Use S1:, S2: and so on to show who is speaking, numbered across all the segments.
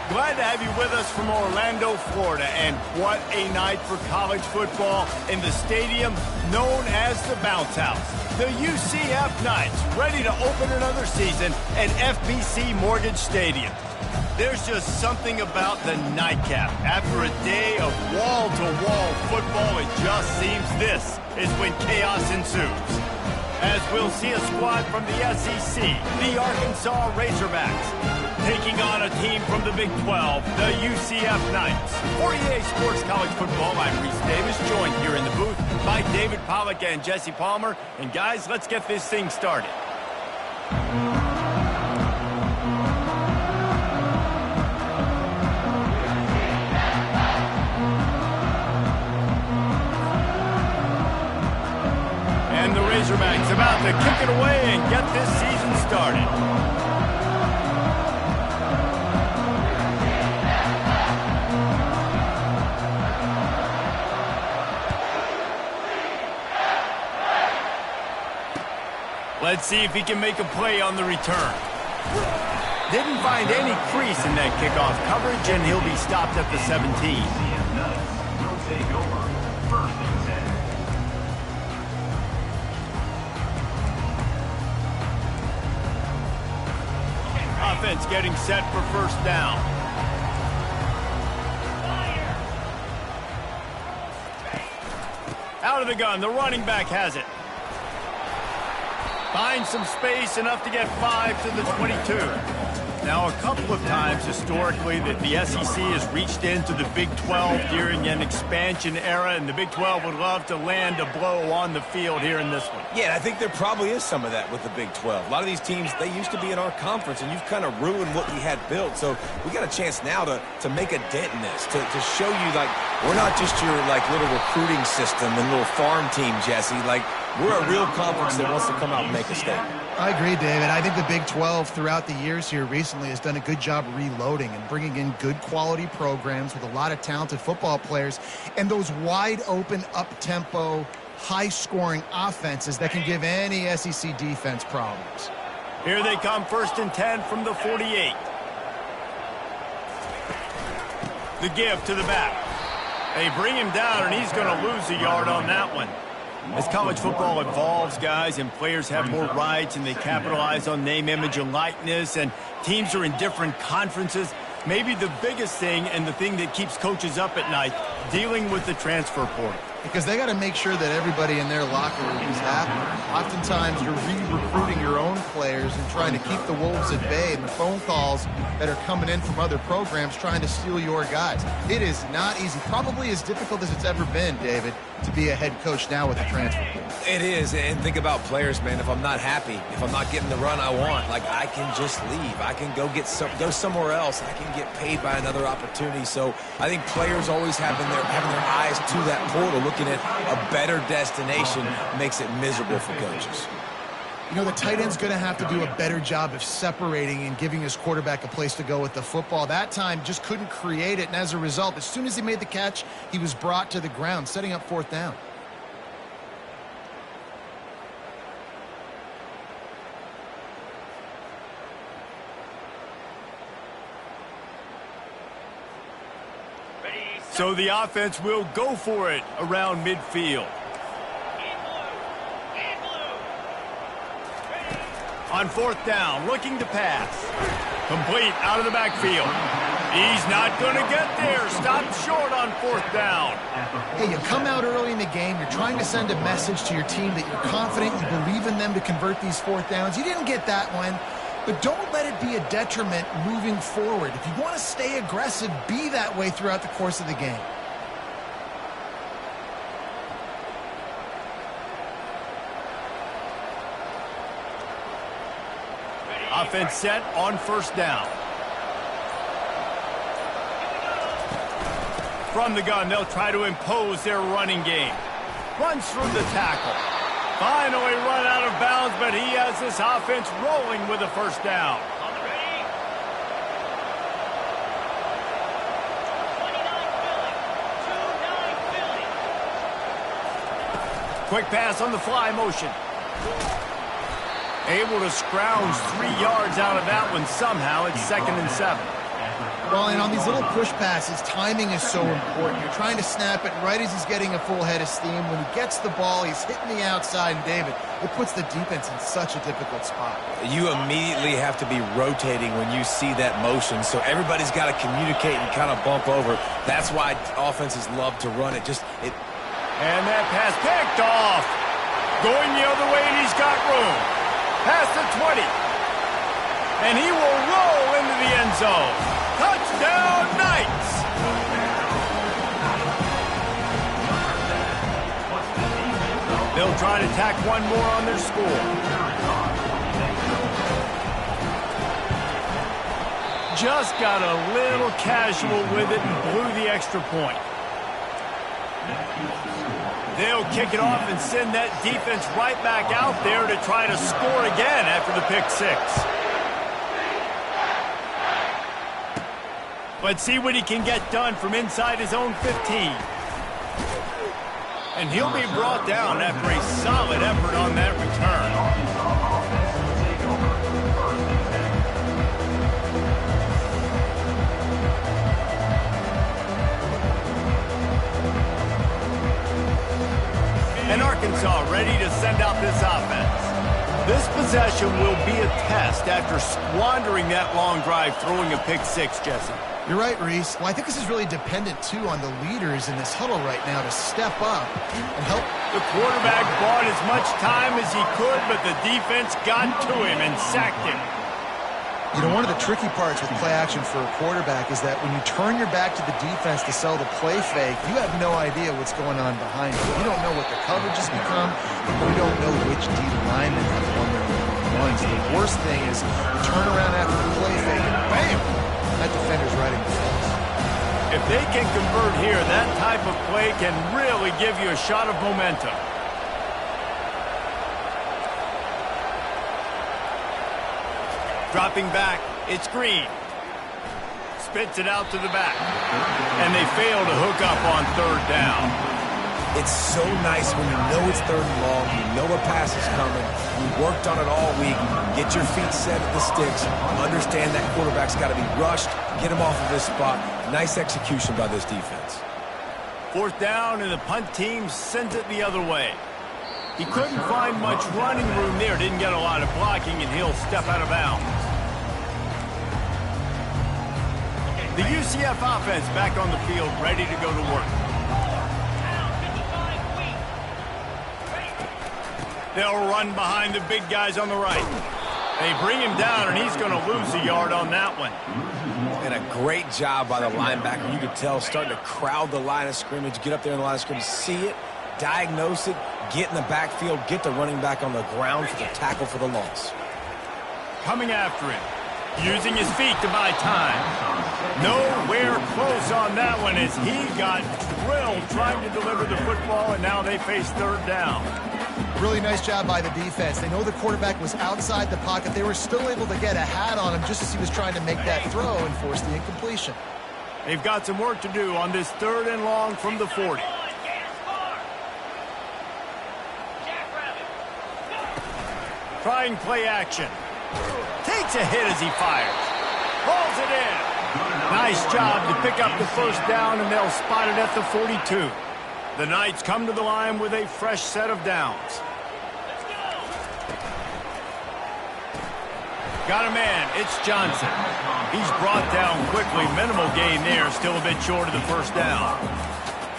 S1: Glad to have you with us from Orlando, Florida. And what a night for college football in the stadium known as the Bounce House. The UCF Knights ready to open another season at FBC Mortgage Stadium. There's just something about the nightcap. After a day of wall-to-wall football, it just seems this is when chaos ensues. As we'll see a squad from the SEC, the Arkansas Razorbacks, taking on a team from the Big 12, the UCF Knights. For EA Sports College Football, I'm Reese Davis, joined here in the booth by David Pollack and Jesse Palmer. And guys, let's get this thing started. And the Razorbacks about to kick it away and get this season started. Let's see if he can make a play on the return. Didn't find any crease in that kickoff coverage, and he'll be stopped at the 17. Offense getting set for first down. Out of the gun, the running back has it. Finds some space, enough to get 5 to the 22. Now, a couple of times historically that the SEC has reached into the Big 12 during an expansion era, and the Big 12 would love to land a blow on the field here in this one.
S2: Yeah, I think there probably is some of that with the Big 12. A lot of these teams, they used to be in our conference, and you've kind of ruined what we had built. So we got a chance now to make a dent in this, to show you, like, we're not just your, like, little recruiting system and little farm team, Jesse. Like, we're a real conference that wants to come out and make a statement.
S3: I agree, David. I think the Big 12 throughout the years here recently has done a good job reloading and bringing in good quality programs with a lot of talented football players and those wide open, up-tempo, high-scoring offenses that can give any SEC defense problems.
S1: Here they come, 1st and 10 from the 48. The give to the back. They bring him down, and he's going to lose a yard on that one. As college football evolves, guys, and players have more rights and they capitalize on name, image, and likeness, and teams are in different conferences, maybe the biggest thing and the thing that keeps coaches up at night, dealing with the transfer portal.
S3: Because they got to make sure that everybody in their locker room is happy. Oftentimes, you're re-recruiting your own players and trying to keep the wolves at bay, and the phone calls that are coming in from other programs trying to steal your guys. It is not easy. Probably as difficult as it's ever been, David, to be a head coach now with the transfer portal.
S2: It is, and think about players, man. If I'm not happy, if I'm not getting the run I want, like, I can just leave. I can go go somewhere else. I can get paid by another opportunity. So I think players always having their eyes to that portal, looking at a better destination, makes it miserable for coaches.
S3: You know, the tight end's going to have to do a better job of separating and giving his quarterback a place to go with the football. That time just couldn't create it, and as a result, as soon as he made the catch, he was brought to the ground, setting up 4th down.
S1: So the offense will go for it around midfield. On 4th down, looking to pass. Complete out of the backfield. He's not going to get there. Stopped short on 4th down.
S3: Hey, you come out early in the game. You're trying to send a message to your team that you're confident, you believe in them to convert these 4th downs. You didn't get that one. But don't let it be a detriment moving forward. If you want to stay aggressive, be that way throughout the course of the game.
S1: Offense set on 1st down. From the gun, they'll try to impose their running game. Runs through the tackle. Finally run out of bounds, but he has this offense rolling with a 1st down. Quick pass on the fly motion. Able to scrounge 3 yards out of that one somehow. It's 2nd and 7.
S3: Well, and on these little push passes, timing is so important. You're trying to snap it right as he's getting a full head of steam. When he gets the ball, he's hitting the outside, and David, it puts the defense in such a difficult spot.
S2: You immediately have to be rotating when you see that motion, so everybody's got to communicate and kind of bump over. That's why offenses love to run it.
S1: And that pass picked off. Going the other way, and he's got room. Past the 20. And he will roll into the end zone. Touchdown, Knights! They'll try to tack one more on their score. Just got a little casual with it and blew the extra point. They'll kick it off and send that defense right back out there to try to score again after the pick six. But see what he can get done from inside his own 15. And he'll be brought down after a solid effort on that return. And Arkansas ready to send out this offense. This possession will be a test after squandering that long drive throwing a pick six, Jesse.
S3: You're right, Reese. Well, I think this is really dependent, too, on the leaders in this huddle right now to step up and help.
S1: The quarterback bought as much time as he could, but the defense got to him and sacked him.
S3: You know, one of the tricky parts with play action for a quarterback is that when you turn your back to the defense to sell the play fake, you have no idea what's going on behind you. You don't know what the coverage has become, and you don't know which D linemen have won their ones. The worst thing is you turn around after the play fake and bam! That defender's right in the face.
S1: If they can convert here, that type of play can really give you a shot of momentum. Dropping back, it's Green. Spits it out to the back. And they fail to hook up on third down.
S2: It's so nice when you know it's third and long, you know a pass is coming, you worked on it all week, get your feet set at the sticks, understand that quarterback's got to be rushed, get him off of this spot. Nice execution by this defense.
S1: Fourth down, and the punt team sends it the other way. He couldn't find much running room there, didn't get a lot of blocking, and he'll step out of bounds. The UCF offense back on the field, ready to go to work. They'll run behind the big guys on the right. They bring him down, and he's going to lose a yard on that one.
S2: And a great job by the linebacker. You could tell starting to crowd the line of scrimmage, get up there in the line of scrimmage, see it, diagnose it, get in the backfield, get the running back on the ground for the tackle for the loss.
S1: Coming after him, using his feet to buy time. Nowhere close on that one as he got drilled trying to deliver the football, and now they face third down.
S3: Really nice job by the defense. They know the quarterback was outside the pocket. They were still able to get a hat on him just as he was trying to make that throw and force the incompletion.
S1: They've got some work to do on this third and long from the 40. Trying play action. Takes a hit as he fires. Pulls it in. Nice job to pick up the first down, and they'll spot it at the 42. The Knights come to the line with a fresh set of downs. Got a man. It's Johnson. He's brought down quickly. Minimal gain there. Still a bit short of the first down.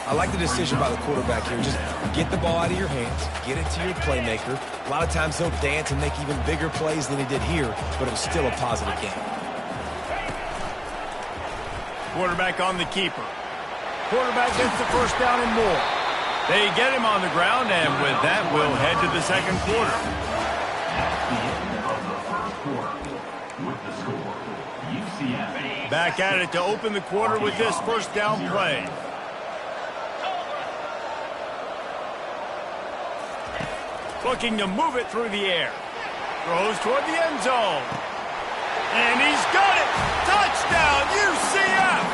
S2: I like the decision by the quarterback here. Just get the ball out of your hands, get it to your playmaker. A lot of times he'll dance and make even bigger plays than he did here, but it was still a positive game.
S1: Quarterback on the keeper. Quarterback gets the first down and more. They get him on the ground, and with that, we'll head to the second quarter. Back at it to open the quarter with this first down play. Looking to move it through the air. Throws toward the end zone. And he's got it! Touchdown, UCF!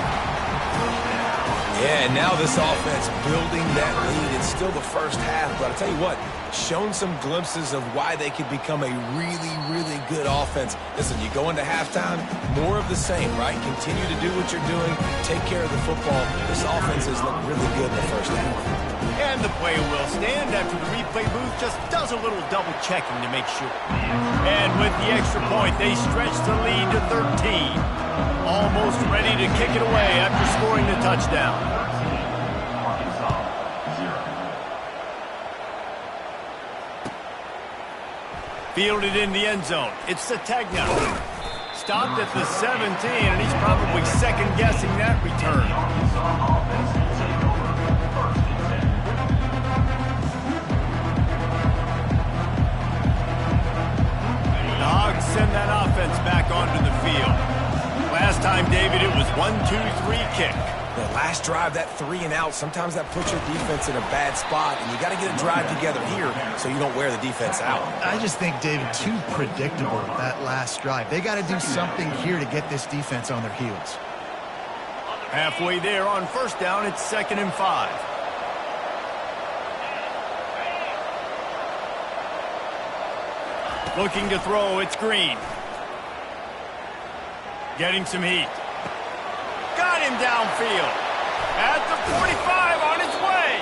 S2: Yeah, and now this offense building that lead. It's still the first half, but I'll tell you what, shown some glimpses of why they could become a really, really good offense. Listen, you go into halftime, more of the same, right? Continue to do what you're doing, take care of the football. This offense has looked really good in the first half.
S1: And the play will stand after the replay booth just does a little double checking to make sure. And with the extra point, they stretch the lead to 13. Almost ready to kick it away after scoring the touchdown. Fielded in the end zone. It's Sategna. Stopped at the 17, and he's probably second-guessing that return. The Hogs send that offense back onto the field. Last time, David, it was 1-2-3 kick.
S2: The last drive, that 3 and out, sometimes that puts your defense in a bad spot, and you got to get a drive together here so you don't wear the defense out.
S3: I just think, David, too predictable that last drive. They got to do something here to get this defense on their heels.
S1: Halfway there on first down, it's 2nd and 5. Looking to throw, it's Green. Getting some heat. Got him downfield. At the 45 on his way.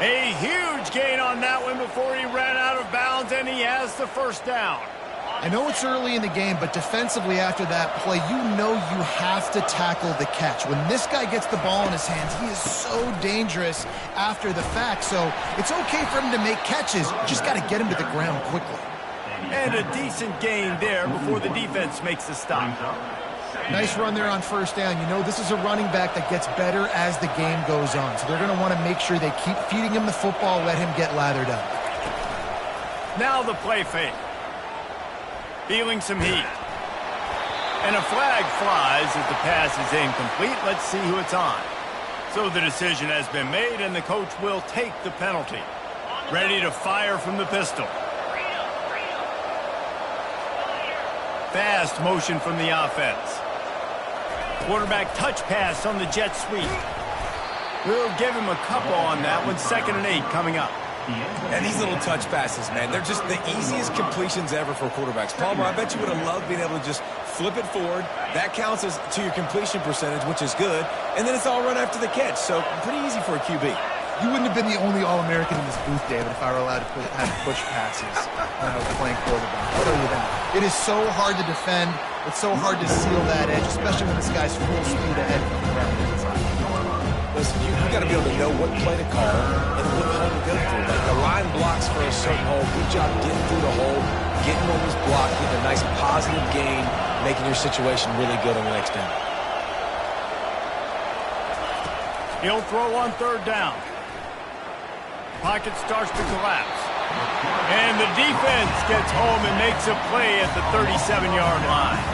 S1: A huge gain on that one before he ran out of bounds, and he has the first down.
S3: I know it's early in the game, but defensively after that play, you know you have to tackle the catch. When this guy gets the ball in his hands, he is so dangerous after the fact. So it's okay for him to make catches. Just got to get him to the ground quickly.
S1: And a decent gain there before the defense makes the stop.
S3: Nice run there on first down. You know, this is a running back that gets better as the game goes on. So they're going to want to make sure they keep feeding him the football, let him get lathered up.
S1: Now the play fake. Feeling some heat. And a flag flies as the pass is incomplete. Let's see who it's on. So the decision has been made, and the coach will take the penalty. Ready to fire from the pistol. Fast motion from the offense. Quarterback touch pass on the jet sweep. We'll give him a couple on that one. 2nd and 8 coming up.
S2: And these little touch passes, man, they're just the easiest completions ever for quarterbacks. Palmer, I bet you would have loved being able to just flip it forward. That counts as to your completion percentage, which is good. And then it's all run after the catch. So pretty easy for a QB.
S3: You wouldn't have been the only All-American in this booth, David, if I were allowed to have push passes when I was playing quarterback. I'll tell you that. It is so hard to defend. It's so hard to seal that edge, especially when this guy's full speed ahead.
S2: Listen, you got to be able to know what play to call and what hole to go through. Like the line blocks for a certain hole. Good job getting through the hole, getting what was blocked, getting a nice positive gain, making your situation really good on the next down.
S1: He'll throw on 3rd down. Pocket starts to collapse. And the defense gets home and makes a play at the 37-yard line.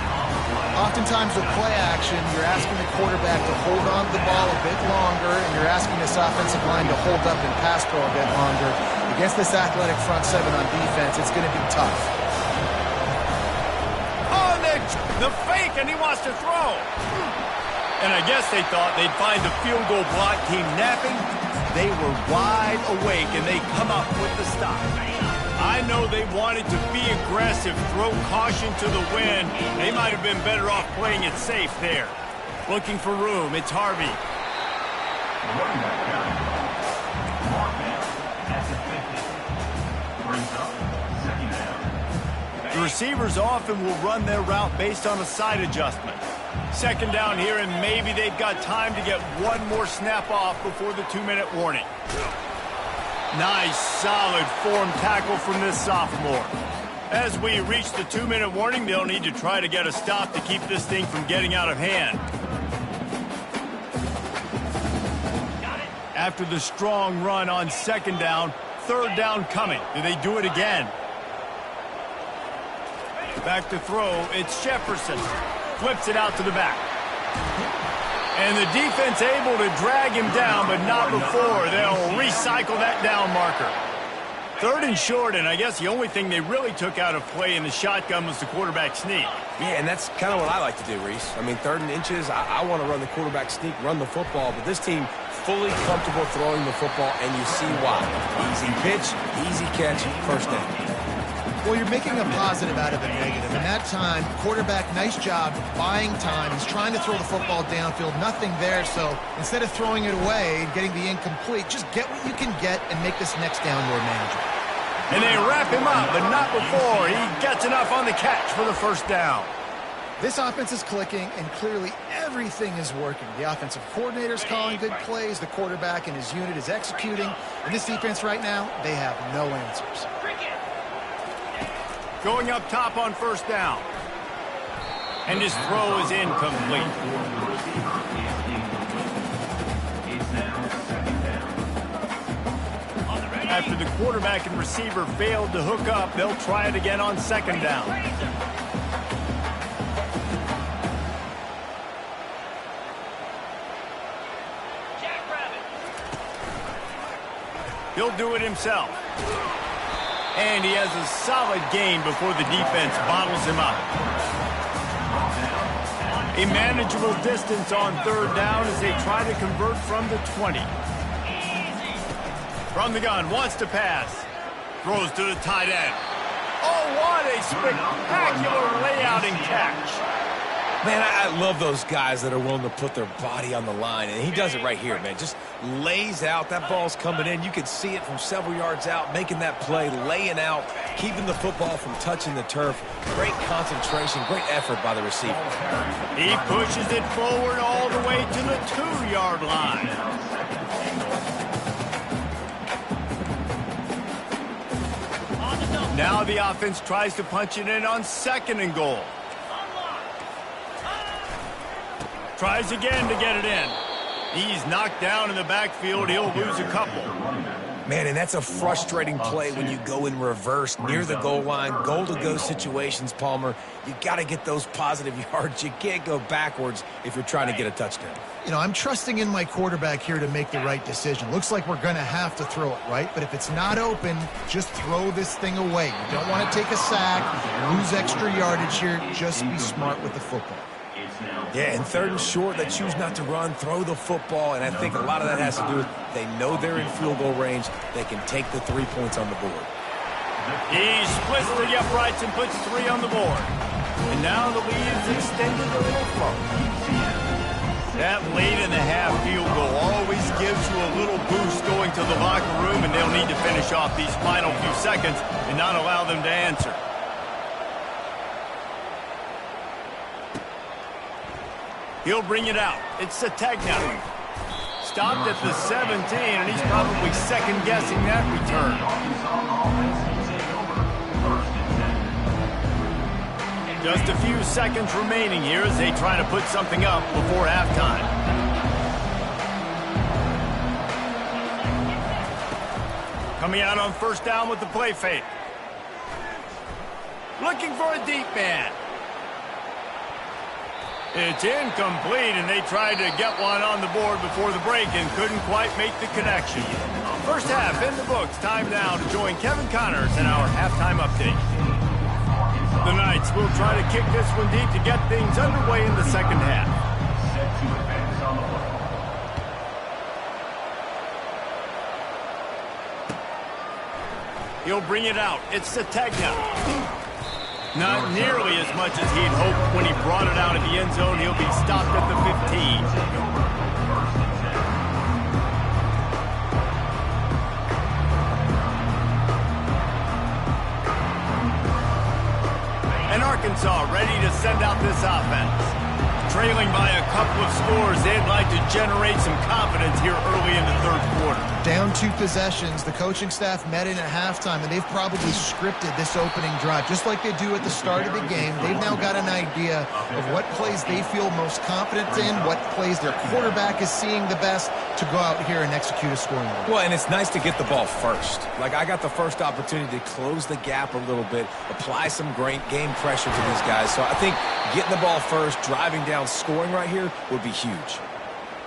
S3: Oftentimes with play action, you're asking the quarterback to hold on to the ball a bit longer, and you're asking this offensive line to hold up and pass pro a bit longer. Against this athletic front 7 on defense, it's going to be tough.
S1: Oh, the fake, and he wants to throw. And I guess they thought they'd find the field goal block team napping. They were wide awake, and they come up with the stop. I know they wanted to be aggressive, throw caution to the wind. They might have been better off playing it safe there. Looking for room, it's Harvey. The receivers often will run their route based on a side adjustment. 2nd down here, and maybe they've got time to get one more snap off before the 2-minute warning. Nice, solid form tackle from this sophomore. As we reach the 2-minute warning, they'll need to try to get a stop to keep this thing from getting out of hand. After the strong run on 2nd down, 3rd down coming. Do they do it again? Back to throw, it's Jefferson. Flips it out to the back. And the defense able to drag him down, but not before. They'll recycle that down marker. 3rd and short, and I guess the only thing they really took out of play in the shotgun was the quarterback sneak.
S2: Yeah, and that's kind of what I like to do, Reese. I mean, 3rd and inches, I want to run the quarterback sneak, run the football, but this team fully comfortable throwing the football, and you see why. Easy pitch, easy catch, first down.
S3: Well, you're making a positive out of a negative. In that time, quarterback, nice job buying time. He's trying to throw the football downfield. Nothing there, so instead of throwing it away and getting the incomplete, just get what you can get and make this next down more manageable.
S1: And they wrap him up, but not before he gets enough on the catch for the first down.
S3: This offense is clicking, and clearly everything is working. The offensive coordinator's calling good plays. The quarterback and his unit is executing. And this defense right now, they have no answers.
S1: Going up top on first down. And his throw is incomplete. After the quarterback and receiver failed to hook up, they'll try it again on second down. He'll do it himself. And he has a solid gain before the defense bottles him up. A manageable distance on third down as they try to convert from the 20. From the gun, wants to pass. Throws to the tight end. Oh, what a spectacular layout and catch.
S2: Man, I love those guys that are willing to put their body on the line, and he does it right here, man. Just lays out. That ball's coming in. You can see it from several yards out, making that play, laying out, keeping the football from touching the turf. Great concentration, great effort by the receiver.
S1: He pushes it forward all the way to the 2-yard line. Now the offense tries to punch it in on second and goal. Tries again to get it in. He's knocked down in the backfield. He'll lose a couple.
S2: Man, and that's a frustrating play when you go in reverse near the goal line. Goal-to-go situations, Palmer. You got to get those positive yards. You can't go backwards if you're trying to get a touchdown.
S3: You know, I'm trusting in my quarterback here to make the right decision. Looks like we're going to have to throw it, right? But if it's not open, just throw this thing away. You don't want to take a sack, lose extra yardage here. Just be smart with the football.
S2: Yeah, and third and short, they choose not to run, throw the football, and I think a lot of that has to do with they know they're in field goal range. They can take the 3 points on the board.
S1: He splits the uprights and puts 3 on the board. And now the lead is extended a little further. That late in the half field goal always gives you a little boost going to the locker room, and they'll need to finish off these final few seconds and not allow them to answer. He'll bring it out. It's Sategna. Stopped at the 17, and he's probably second-guessing that return. Just a few seconds remaining here as they try to put something up before halftime. Coming out on first down with the play fake. Looking for a deep man. It's incomplete, and they tried to get one on the board before the break and couldn't quite make the connection. First half in the books. Time now to join Kevin Connors in our halftime update. The Knights will try to kick this one deep to get things underway in the second half. He'll bring it out. It's Sategna. Not nearly as much as he'd hoped when he brought it out of the end zone. He'll be stopped at the 15. And Arkansas ready to send out this offense. Trailing by a couple of scores, they'd like to generate some confidence here early in the third quarter.
S3: Down 2 possessions, the coaching staff met in at halftime, and they've probably scripted this opening drive. Just like they do at the start of the game, they've now got an idea of what plays they feel most confident in, what plays their quarterback is seeing the best to go out here and execute a scoring run.
S2: Well, and it's nice to get the ball first. Like, I got the first opportunity to close the gap a little bit, apply some great game pressure to these guys. So I think getting the ball first, driving down, scoring right here would be huge.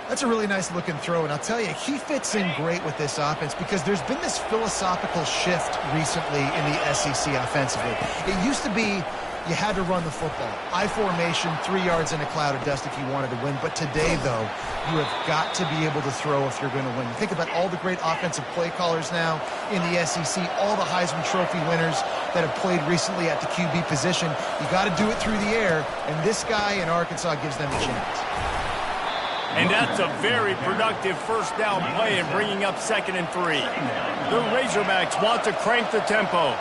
S3: That's a really nice looking throw, and I'll tell you, he fits in great with this offense because there's been this philosophical shift recently in the SEC offensively. It used to be you had to run the football. I formation, 3 yards in a cloud of dust if you wanted to win. But today, though, you have got to be able to throw if you're going to win. You think about all the great offensive play callers now in the SEC, all the Heisman Trophy winners that have played recently at the QB position. You got to do it through the air, and this guy in Arkansas gives them a chance.
S1: And that's a very productive first down play in bringing up 2nd and 3. The Razorbacks want to crank the tempo.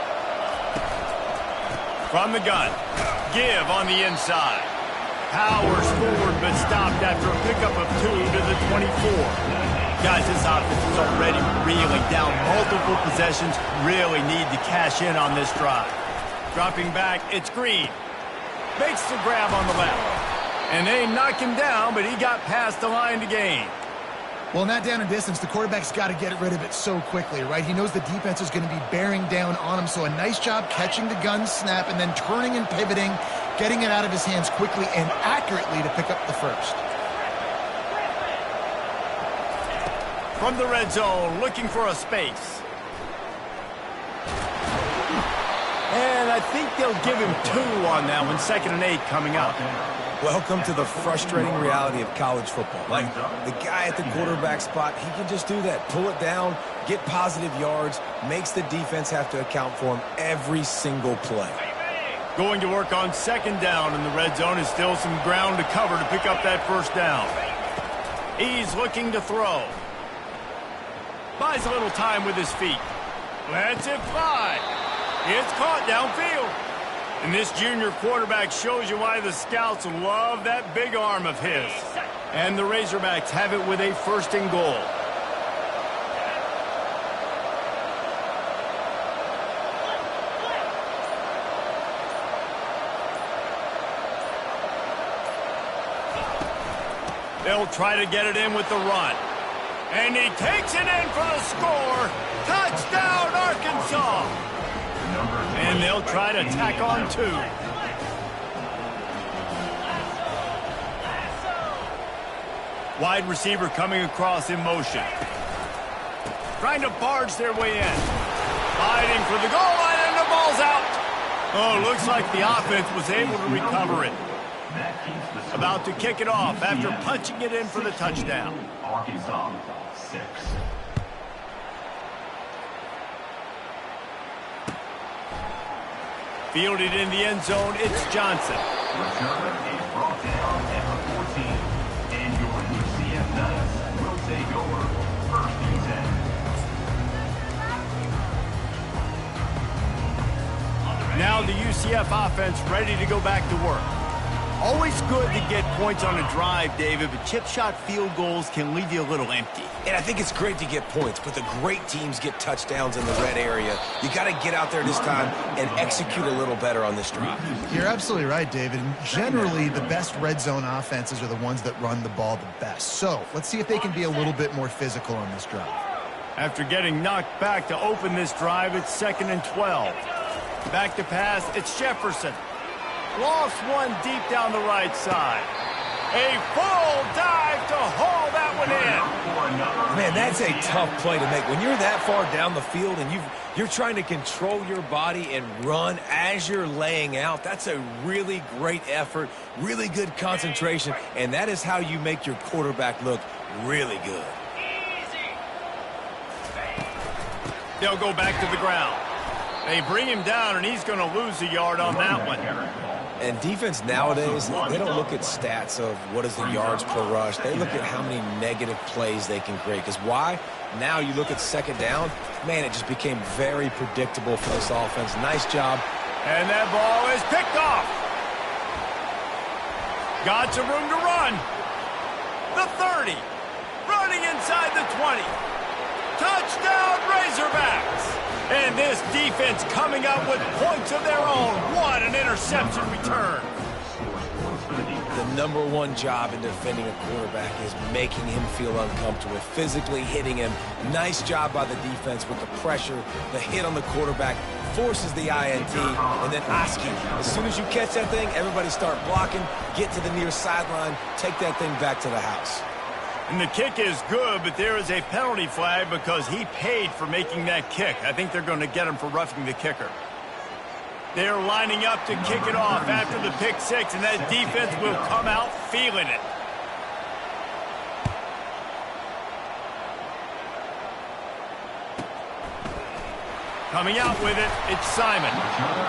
S1: From the gun, give on the inside. Powers forward but stopped after a pickup of 2 to the 24. Guys, this offense is already reeling down multiple possessions. Really need to cash in on this drive. Dropping back, it's Green. Makes the grab on the left. And they knock him down, but he got past the line to gain.
S3: Well, in that down and distance, the quarterback's got to get rid of it so quickly, right? He knows the defense is going to be bearing down on him, so a nice job catching the gun snap and then turning and pivoting, getting it out of his hands quickly and accurately to pick up the first.
S1: From the red zone, looking for a space. And I think they'll give him 2 on that one, 2nd and 8 coming up.
S2: Welcome to the frustrating reality of college football. Like, the guy at the quarterback spot, he can just do that. Pull it down, get positive yards, makes the defense have to account for him every single play.
S1: Going to work on 2nd down in the red zone is still some ground to cover to pick up that first down. He's looking to throw. Buys a little time with his feet. Lets it fly. It's caught downfield. And this junior quarterback shows you why the scouts love that big arm of his. And the Razorbacks have it with a 1st and goal. They'll try to get it in with the run. And he takes it in for the score. Touchdown, Arkansas! And they'll try to tack on 2. Wide receiver coming across in motion. Trying to barge their way in. Fighting for the goal line, and the ball's out. Oh, looks like the offense was able to recover it. About to kick it off after punching it in for the touchdown.
S4: Arkansas 6.
S1: Fielded in the end zone, it's Johnson.
S4: Return is brought down at 14. And your UCF Knights will take over 1st and 10.
S1: Now the UCF offense ready to go back to work. Always good to get points on a drive, David, but chip shot field goals can leave you a little empty.
S2: And I think it's great to get points, but the great teams get touchdowns in the red area. You got to get out there this time and execute a little better on this drive.
S3: You're absolutely right, David. And generally, the best red zone offenses are the ones that run the ball the best. So let's see if they can be a little bit more physical on this drive.
S1: After getting knocked back to open this drive, it's 2nd and 12. Back to pass, it's Jefferson. Lost one deep down the right side. A full dive to haul that one in.
S2: Man, that's a tough play to make. When you're that far down the field and you're trying to control your body and run as you're laying out, that's a really great effort, really good concentration, and that is how you make your quarterback look really good.
S1: They'll go back to the ground. They bring him down, and he's going to lose a yard on that one.
S2: And defense nowadays, they don't look at stats of what is the yards per rush. They look at how many negative plays they can create. Because why? Now you look at 2nd down, man, it just became very predictable for this offense. Nice job.
S1: And that ball is picked off. Got some room to run. The 30. Running inside the 20. Touchdown, Razorbacks. And this defense coming up with points of their own. What an interception return.
S2: The #1 job in defending a quarterback is making him feel uncomfortable, physically hitting him. Nice job by the defense with the pressure, the hit on the quarterback, forces the INT, and then Oski. As soon as you catch that thing, everybody start blocking, get to the near sideline, take that thing back to the house.
S1: And the kick is good, but there is a penalty flag because he paid for making that kick. I think they're going to get him for roughing the kicker. They're lining up to kick it off after the pick six, and that defense will come out feeling it. Coming out with it, it's Simon.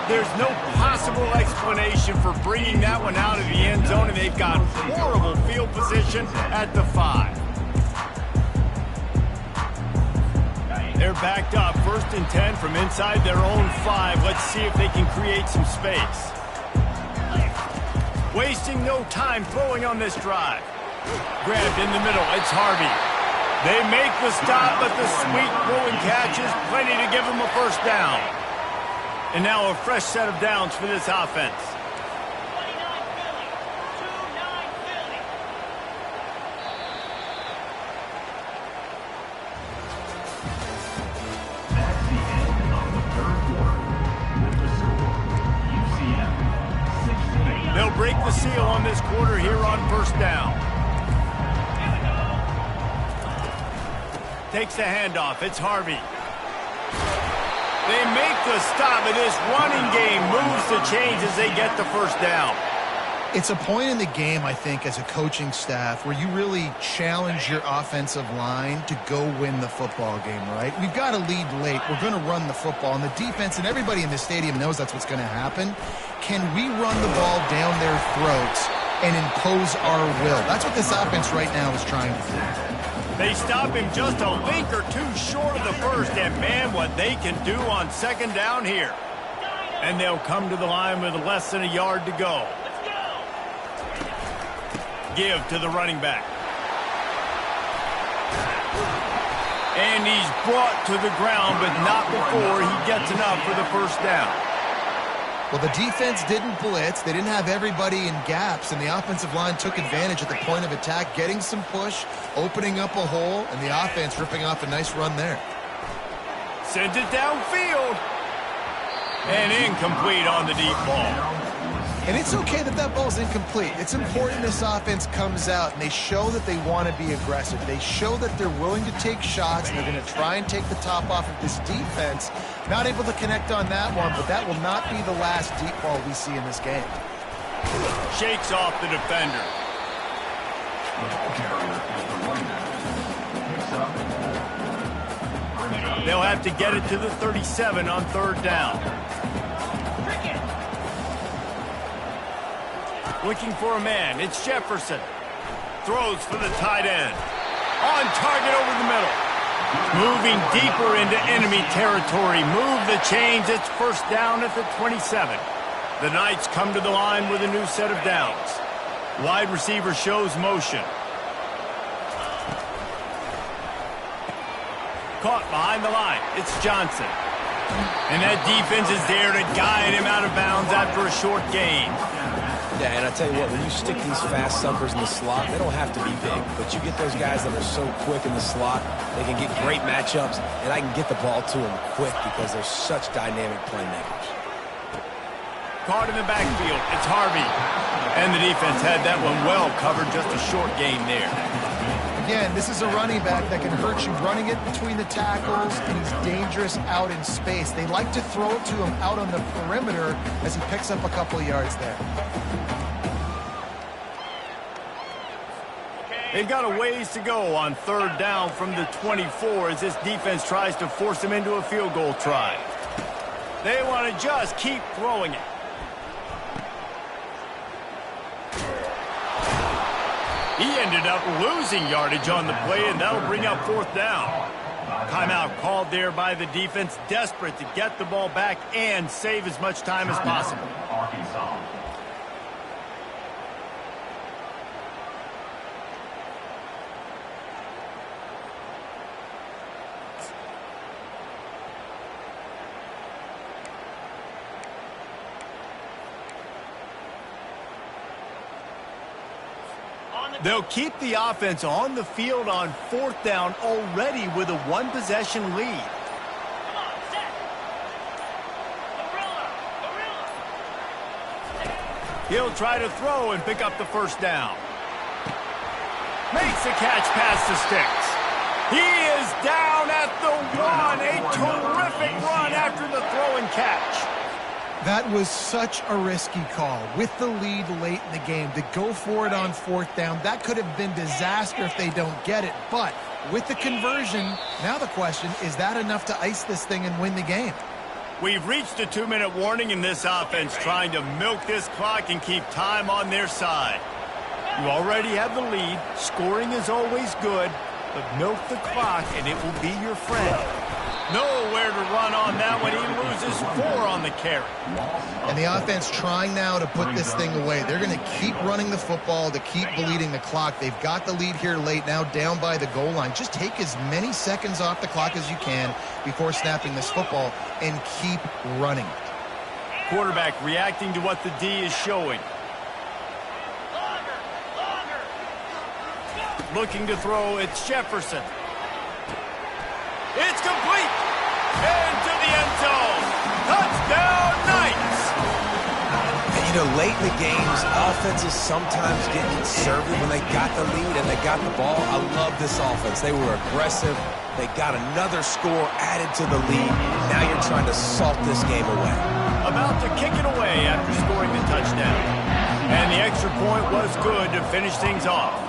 S1: There's no possible explanation for bringing that one out of the end zone, and they've got horrible field position at the 5. They're backed up, 1st and 10 from inside their own 5. Let's see if they can create some space. Wasting no time throwing on this drive. Grabbed in the middle, it's Harvey. They make the stop, but the sweet throwing catch is plenty to give them a first down. And now a fresh set of downs for this offense.
S4: That's the end of the third quarter. With the score, UCF 16.
S1: They'll break the seal on this quarter here on first down. Takes the handoff. It's Harvey. They make the stop, and this running game moves the chains as they get the first down.
S3: It's a point in the game, I think, as a coaching staff where you really challenge your offensive line to go win the football game, right? We've got to lead late. We're going to run the football, and the defense and everybody in the stadium knows that's what's going to happen. Can we run the ball down their throats and impose our will? That's what this offense right now is trying to do.
S1: They stop him just a link or two short of the first, and man, what they can do on second down here. And they'll come to the line with less than a yard to go. Give to the running back. And he's brought to the ground, but not before he gets enough for the first down.
S3: Well, the defense didn't blitz. They didn't have everybody in gaps, and the offensive line took advantage at the point of attack, getting some push, opening up a hole, and the offense ripping off a nice run there.
S1: Sends it downfield. And incomplete on the deep ball.
S3: And it's okay that that ball's incomplete. It's important this offense comes out and they show that they want to be aggressive. They show that they're willing to take shots and they're going to try and take the top off of this defense. Not able to connect on that one, but that will not be the last deep ball we see in this game.
S1: Shakes off the defender. They'll have to get it to the 37 on third down. Looking for a man. It's Jefferson. Throws for the tight end. On target over the middle. Moving deeper into enemy territory. Move the chains. It's first down at the 27. The Knights come to the line with a new set of downs. Wide receiver shows motion. Caught behind the line. It's Johnson. And that defense is there to guide him out of bounds after a short gain.
S2: Yeah, and I tell you what, when you stick these fast suckers in the slot, they don't have to be big. But you get those guys that are so quick in the slot, they can get great matchups, and I can get the ball to them quick because they're such dynamic playmakers.
S1: Caught in the backfield. It's Harvey. And the defense had that one well covered, just a short gain there.
S3: Again, this is a running back that can hurt you running it between the tackles, and he's dangerous out in space. They like to throw it to him out on the perimeter as he picks up a couple of yards there.
S1: They've got a ways to go on third down from the 24 as this defense tries to force them into a field goal try. They want to just keep throwing it. He ended up losing yardage on the play, and that'll bring up fourth down. Timeout called there by the defense, desperate to get the ball back and save as much time as possible.
S4: Arkansas.
S1: They'll keep the offense on the field on fourth down already with a one-possession lead. He'll try to throw and pick up the first down. Makes the catch past the sticks. He is down at the 1. A terrific run after the throw and catch.
S3: That was such a risky call. With the lead late in the game, to go for it on 4th down, that could have been disaster if they don't get it. But with the conversion, now the question, is that enough to ice this thing and win the game?
S1: We've reached a 2-minute warning in this offense, trying to milk this clock and keep time on their side. You already have the lead. Scoring is always good, but milk the clock and it will be your friend. Nowhere to run on that one. He loses 4 on the carry.
S3: And the offense trying now to put this thing away. They're going to keep running the football to keep bleeding the clock. They've got the lead here late, now down by the goal line. Just take as many seconds off the clock as you can before snapping this football and keep running it.
S1: Quarterback reacting to what the D is showing. Looking to throw, it's Jefferson. It's complete. Into the end zone. Touchdown, Knights.
S2: And, you know, late in the games, offenses sometimes get conservative when they got the lead and they got the ball. I love this offense. They were aggressive. They got another score added to the lead. Now you're trying to salt this game away.
S1: About to kick it away after scoring the touchdown. And the extra point was good to finish things off.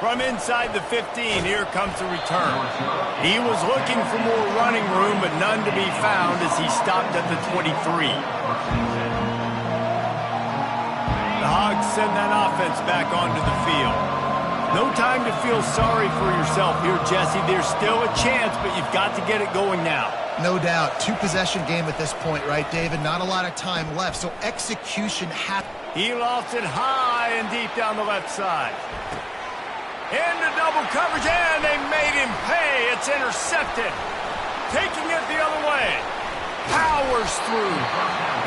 S1: From inside the 15, here comes the return. He was looking for more running room, but none to be found as he stopped at the 23. The Hogs send that offense back onto the field. No time to feel sorry for yourself here, Jesse. There's still a chance, but you've got to get it going now.
S3: No doubt. 2-possession game at this point, right, David? Not a lot of time left, so execution happens.
S1: He lost it high and deep down the left side. Into double coverage, and they made him pay. It's intercepted. Taking it the other way. Powers through.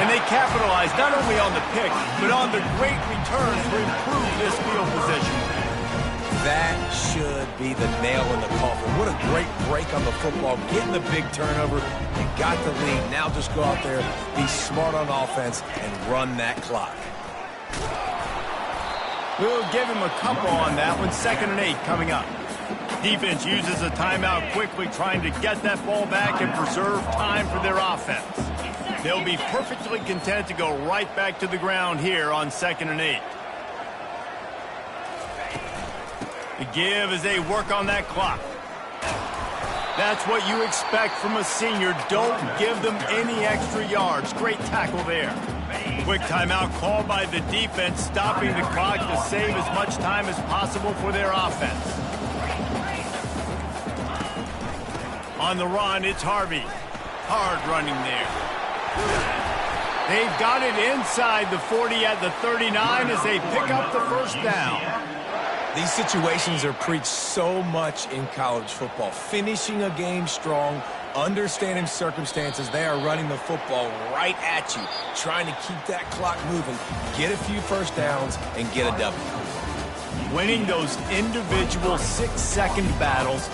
S1: And they capitalize not only on the pick, but on the great return to improve this field position.
S2: That should be the nail in the coffin. What a great break on the football. Getting the big turnover. You got the lead. Now just go out there, be smart on offense, and run that clock.
S1: We'll give him a couple on that one. 2nd and 8 coming up. Defense uses a timeout quickly, trying to get that ball back and preserve time for their offense. They'll be perfectly content to go right back to the ground here on 2nd and 8. The give as they work on that clock. That's what you expect from a senior. Don't give them any extra yards. Great tackle there. Quick timeout called by the defense, stopping the clock to save as much time as possible for their offense. On the run, it's Harvey. Hard running there. They've got it inside the 40 at the 39 as they pick up the 1st down.
S2: These situations are preached so much in college football. Finishing a game strong, understanding circumstances. They are running the football right at you, trying to keep that clock moving, get a few 1st downs, and get a W.
S1: Winning those individual 6-second battles